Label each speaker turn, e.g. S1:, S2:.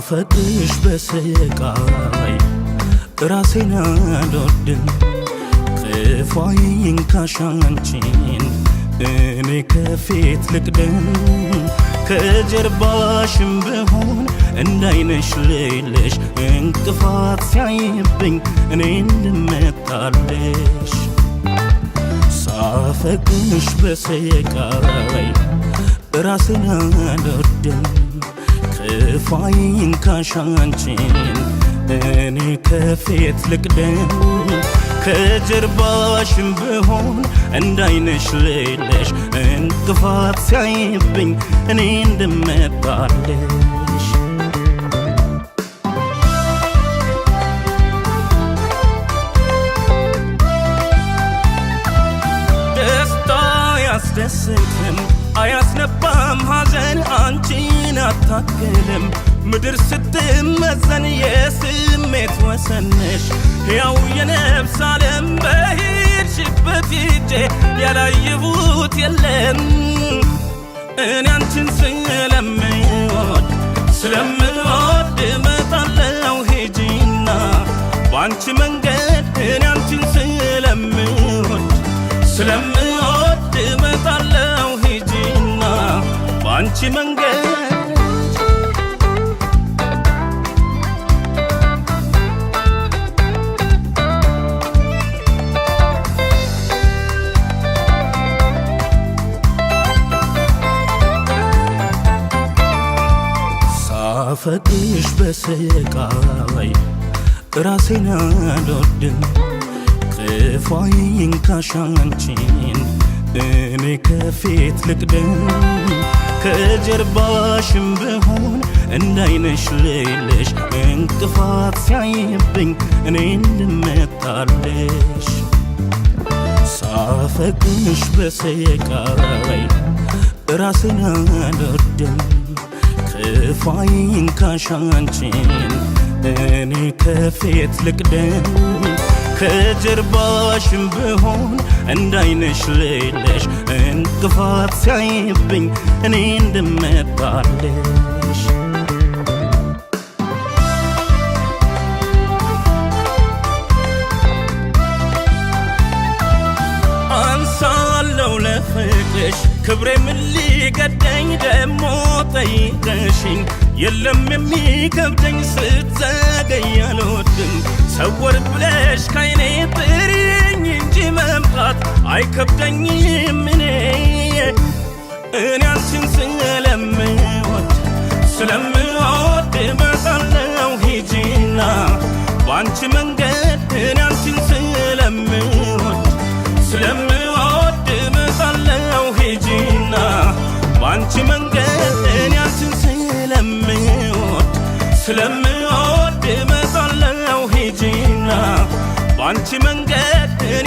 S1: ሳፈቅሽ በስቃይ ራሴን አልወድም ክፋዬን ካሻንቺን እኔ ከፊት ልቅደም ከጀርባሽም ብሆን እንዳይነሽ ሌለሽ እንቅፋት ሲያይብኝ እኔን ልመታለሽ ሳፈቅሽ በስቃይ ራሴን አልወድም ክፋዬን ካሻንቺን እኔ ከፊት ልቅደም ከጀርባሽም ብሆን እንዳይነሽ ሌለሽ እንቅፋት ሲያይብኝ እኔ እንድመጣለሽ ደስታ ያስደስትም አያስነባም ሐዘን አንቺን አታክልም ምድር ስትመዘን የስሜት ወሰንሽ ሕያው የነፍስ ዓለም በሄድሽበት ሄጄ ያላየሁት የለም እኔ አንቺን ስለምወድ እመጣለሁ ሄጂና በአንቺ መንገድ እኔ አንቺን ስለምወድ እመጣለሁ ሄጂና በአንቺ መንገድ ሳፈቅሽ በስቃይ ራሴን አልወድም ክፋዬን ካሻንቺን እኔ ከፊት ልቅደም ከጀርባሽም ብሆን እንዳይነሽ ሌለሽ እንቅፋት ሲያይብኝ እኔን ልመታለሽ ሳፈቅሽ በስቃይ ራሴን አልወድም ክፋዬን ካሻንቺን እኔ ከፊት ልቅደም ከጀርባሽም ብሆን እንዳይነሽ ሌለሽ እንቅፋት ሲያይብኝ እኔ እንድመጣለሽ አንሳለሁ ለፍቅርሽ ክብሬ ምን ሊገደኝ ደሞ ጠይቀሽኝ የለም የሚከብደኝ ስትዘገይ አልወድም ሰወር ብለሽ ካይኔ ጥሪኝ እንጂ መምጣት አይከብደኝም እኔ አንቺን ስለምወድ እመጣለሁ ሄጂና በአንቺ መንገድ እኔ አንቺን ስለምወድ እመጣለሁ ሄጂና በአንቺ መንገድ እኔ አንቺን ስለምወድ እመጣለሁ ሄጂና በአንቺ መንገድ እኔ